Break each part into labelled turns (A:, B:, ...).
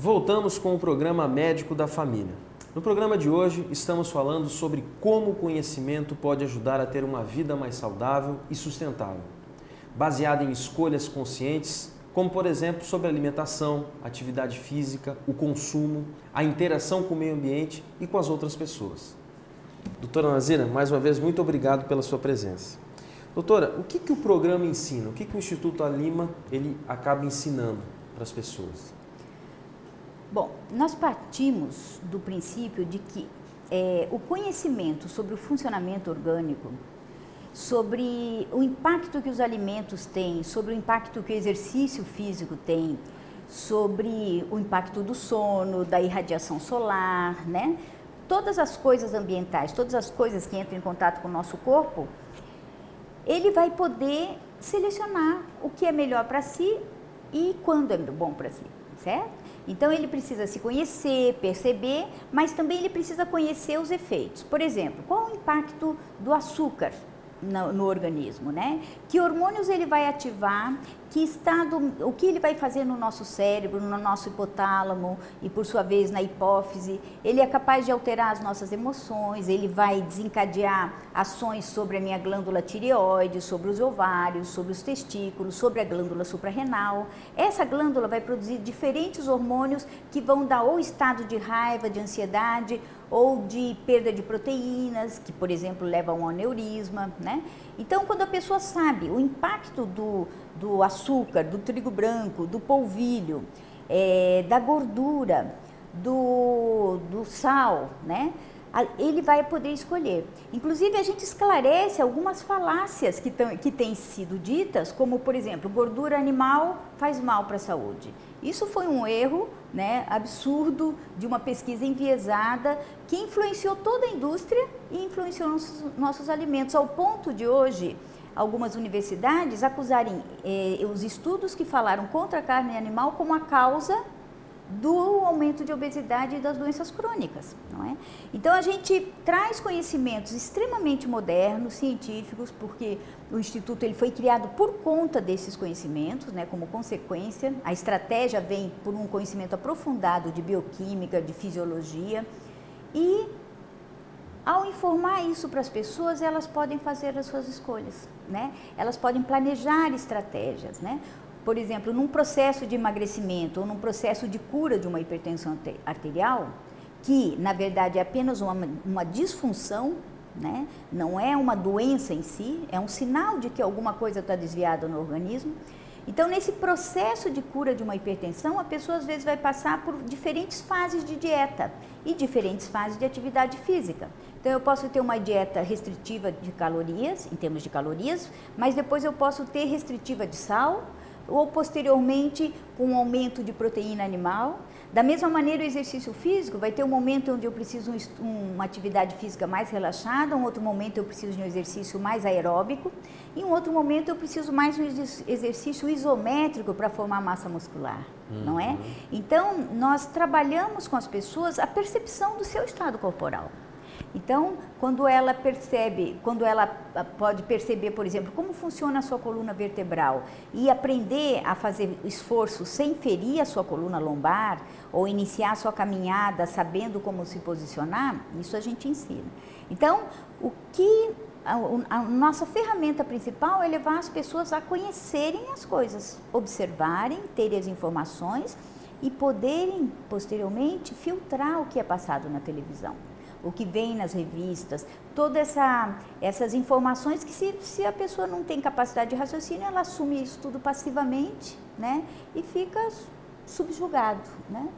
A: Voltamos com o programa Médico da Família. No programa de hoje, estamos falando sobre como o conhecimento pode ajudar a ter uma vida mais saudável e sustentável, baseada em escolhas conscientes, como por exemplo sobre alimentação, atividade física, o consumo, a interação com o meio ambiente e com as outras pessoas. Doutora Nazira, mais uma vez, muito obrigado pela sua presença. Doutora, o que o programa ensina? O que o Instituto Alima ele acaba ensinando para as pessoas?
B: Bom, nós partimos do princípio de que o conhecimento sobre o funcionamento orgânico, sobre o impacto que os alimentos têm, sobre o impacto que o exercício físico tem, sobre o impacto do sono, da irradiação solar, né? Todas as coisas ambientais, todas as coisas que entram em contato com o nosso corpo, ele vai poder selecionar o que é melhor para si e quando é bom para si, certo? Então, ele precisa se conhecer, perceber, mas também ele precisa conhecer os efeitos. Por exemplo, qual o impacto do açúcar no organismo, né? Que hormônios ele vai ativar, o que ele vai fazer no nosso cérebro, no nosso hipotálamo e, por sua vez, na hipófise. Ele é capaz de alterar as nossas emoções, ele vai desencadear ações sobre a minha glândula tireoide, sobre os ovários, sobre os testículos, sobre a glândula suprarrenal. Essa glândula vai produzir diferentes hormônios que vão dar ou estado de raiva, de ansiedade, ou de perda de proteínas, que, por exemplo, levam a um aneurisma, né? Então, quando a pessoa sabe o impacto do açúcar, do trigo branco, do polvilho, da gordura, do sal, né? Ele vai poder escolher. Inclusive, a gente esclarece algumas falácias que têm sido ditas, como, por exemplo, gordura animal faz mal para a saúde. Isso foi um erro, né, absurdo de uma pesquisa enviesada que influenciou toda a indústria e influenciou nossos alimentos, ao ponto de hoje algumas universidades acusarem os estudos que falaram contra a carne animal como a causa do aumento de obesidade e das doenças crônicas, não é? Então, a gente traz conhecimentos extremamente modernos, científicos, porque o Instituto ele foi criado por conta desses conhecimentos, né, como consequência. A estratégia vem por um conhecimento aprofundado de bioquímica, de fisiologia, e ao informar isso para as pessoas, elas podem fazer as suas escolhas, né? Elas podem planejar estratégias, né? Por exemplo, num processo de emagrecimento ou num processo de cura de uma hipertensão arterial, que na verdade é apenas uma disfunção, né? Não é uma doença em si, é um sinal de que alguma coisa está desviada no organismo. Então, nesse processo de cura de uma hipertensão, a pessoa às vezes vai passar por diferentes fases de dieta e diferentes fases de atividade física. Então, eu posso ter uma dieta restritiva de calorias, em termos de calorias, mas depois eu posso ter restritiva de sal, ou posteriormente com um aumento de proteína animal. Da mesma maneira, o exercício físico vai ter um momento onde eu preciso de uma atividade física mais relaxada, um outro momento eu preciso de um exercício mais aeróbico, e um outro momento eu preciso mais de um exercício isométrico para formar massa muscular, não é? Então, nós trabalhamos com as pessoas a percepção do seu estado corporal. Então, quando ela pode perceber, por exemplo, como funciona a sua coluna vertebral e aprender a fazer esforço sem ferir a sua coluna lombar ou iniciar a sua caminhada sabendo como se posicionar, isso a gente ensina. Então, a nossa ferramenta principal é levar as pessoas a conhecerem as coisas, observarem, terem as informações e poderem, posteriormente, filtrar o que é passado na televisão, o que vem nas revistas, todas essas informações que se a pessoa não tem capacidade de raciocínio, ela assume isso tudo passivamente, né, e fica subjugado, né?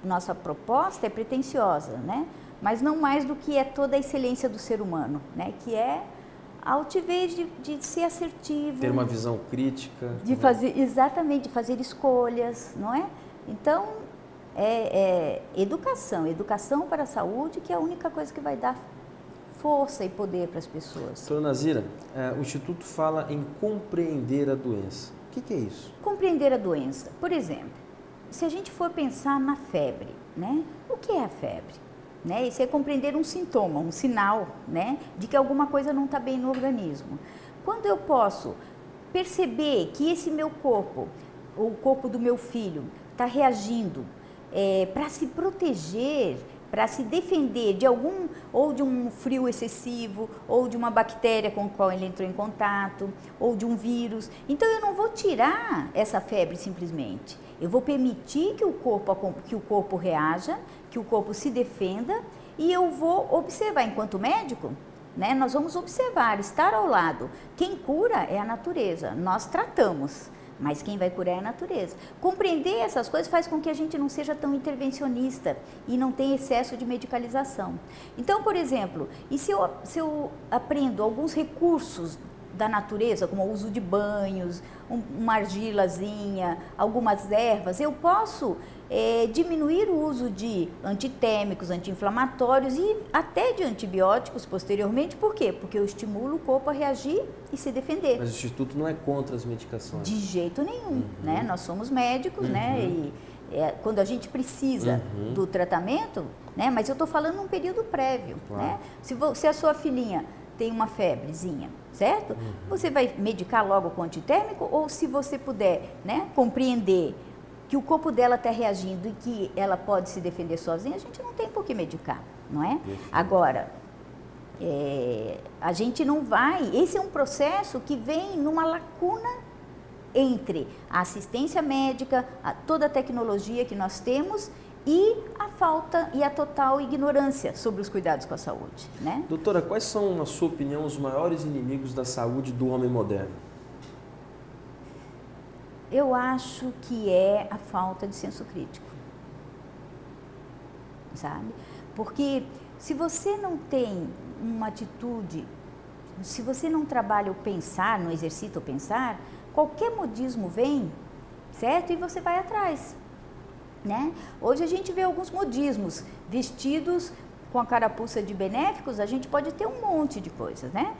B: Nossa proposta é pretensiosa, né, mas não mais do que é toda a excelência do ser humano, né, que é a altivez de ser assertivo.
A: Ter uma visão crítica.
B: De fazer, exatamente, de fazer escolhas, não é? Então, educação para a saúde, que é a única coisa que vai dar força e poder para as pessoas.
A: Doutora Nazira, o Instituto fala em compreender a doença. O que é isso?
B: Compreender a doença. Por exemplo, se a gente for pensar na febre, né? O que é a febre? Né? Isso é compreender um sintoma, um sinal, né, de que alguma coisa não está bem no organismo. Quando eu posso perceber que esse meu corpo, ou o corpo do meu filho, está reagindo para se proteger, para se defender de ou de um frio excessivo, ou de uma bactéria com a qual ele entrou em contato, ou de um vírus. Então eu não vou tirar essa febre simplesmente. Eu vou permitir que o corpo reaja, que o corpo se defenda, e eu vou observar enquanto médico, né? Nós vamos observar, estar ao lado. Quem cura é a natureza, nós tratamos. Mas quem vai curar é a natureza. Compreender essas coisas faz com que a gente não seja tão intervencionista e não tenha excesso de medicalização. Então, por exemplo, e se eu aprendo alguns recursos da natureza, como o uso de banhos, uma argilazinha, algumas ervas, eu posso diminuir o uso de antitérmicos, anti-inflamatórios e até de antibióticos posteriormente. Por quê? Porque eu estimulo o corpo a reagir e se defender.
A: Mas o Instituto não é contra as medicações?
B: De jeito nenhum, né? Nós somos médicos, né? E quando a gente precisa do tratamento, né? Mas eu estou falando num período prévio,
A: claro,
B: né? Se a sua filhinha tem uma febrezinha, certo? Você vai medicar logo com antitérmico, ou se você puder, né, compreender que o corpo dela está reagindo e que ela pode se defender sozinha, a gente não tem por que medicar, não é? Agora, a gente não vai... Esse é um processo que vem numa lacuna entre a assistência médica, toda a tecnologia que nós temos e a falta e a total ignorância sobre os cuidados com a saúde, né?
A: Doutora, quais são, na sua opinião, os maiores inimigos da saúde do homem moderno?
B: Eu acho que é a falta de senso crítico, sabe? Porque se você não tem uma atitude, se você não trabalha o pensar, não exercita o pensar, qualquer modismo vem, certo? E você vai atrás, né? Hoje a gente vê alguns modismos vestidos com a carapuça de benéficos, a gente pode ter um monte de coisas, né?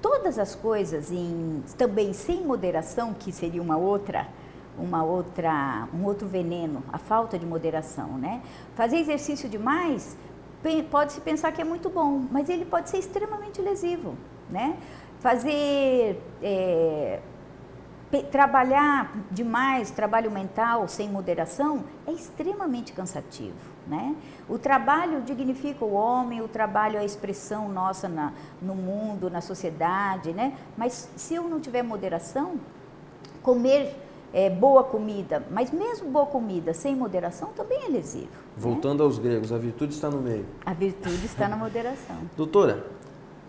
B: Todas as coisas também sem moderação, que seria um outro veneno, a falta de moderação, né? Fazer exercício demais, pode-se pensar que é muito bom, mas ele pode ser extremamente lesivo, né? Trabalhar demais, trabalho mental sem moderação, é extremamente cansativo, né? O trabalho dignifica o homem, o trabalho é a expressão nossa no mundo, na sociedade, né? Mas se eu não tiver moderação, comer boa comida, mas mesmo boa comida sem moderação também é lesivo.
A: Voltando aos gregos, a virtude está no meio.
B: A virtude está na moderação.
A: Doutora,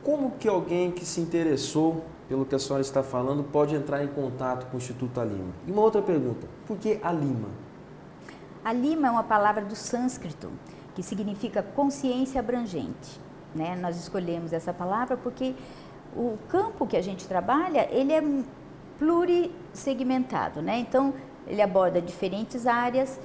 A: como que alguém que se interessou pelo que a senhora está falando pode entrar em contato com o Instituto Alima? E uma outra pergunta, por que Alima?
B: Alima é uma palavra do sânscrito, que significa consciência abrangente, né? Nós escolhemos essa palavra porque o campo que a gente trabalha, ele é plurissegmentado, né? Então, ele aborda diferentes áreas,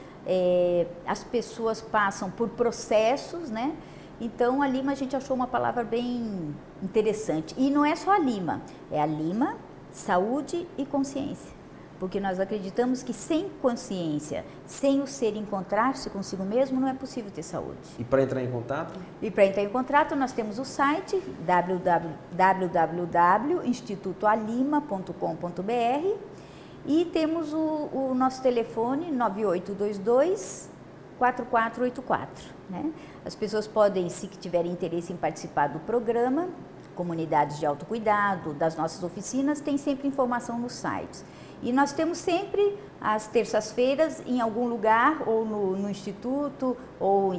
B: as pessoas passam por processos, né? Então, a Lima a gente achou uma palavra bem interessante. E não é só a Lima, é a Lima, saúde e consciência. Porque nós acreditamos que sem consciência, sem o ser encontrar-se consigo mesmo, não é possível ter saúde.
A: E para entrar em contato?
B: E para entrar em contato, nós temos o site www.institutoalima.com.br e temos o nosso telefone 9822-4484, né? As pessoas podem, se tiverem interesse em participar do programa, comunidades de autocuidado, das nossas oficinas, tem sempre informação nos sites. E nós temos sempre, às terças-feiras, em algum lugar, ou no Instituto, ou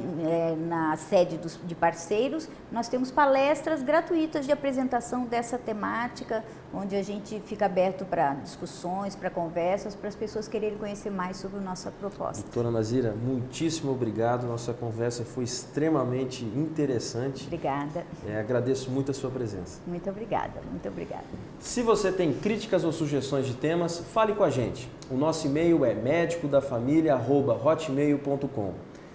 B: na sede de parceiros, nós temos palestras gratuitas de apresentação dessa temática, onde a gente fica aberto para discussões, para conversas, para as pessoas quererem conhecer mais sobre a nossa proposta.
A: Doutora Nazira, muitíssimo obrigado. Nossa conversa foi extremamente interessante.
B: Obrigada.
A: Agradeço muito a sua presença.
B: Muito obrigada, muito obrigada.
A: Se você tem críticas ou sugestões de temas, fale com a gente. O nosso e-mail é medicodafamilia@hotmail.com.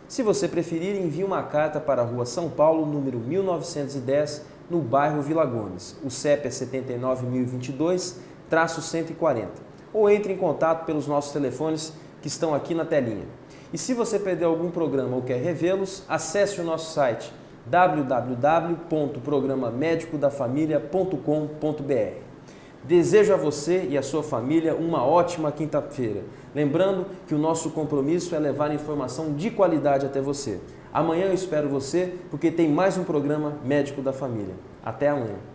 A: Se você preferir, envie uma carta para a Rua São Paulo, número 1910, no bairro Vila Gomes. O CEP é 79.022-140. Ou entre em contato pelos nossos telefones que estão aqui na telinha. E se você perdeu algum programa ou quer revê-los, acesse o nosso site www.programamedicodafamilia.com.br. Desejo a você e a sua família uma ótima quinta-feira. Lembrando que o nosso compromisso é levar informação de qualidade até você. Amanhã eu espero você porque tem mais um programa Médico da Família. Até amanhã.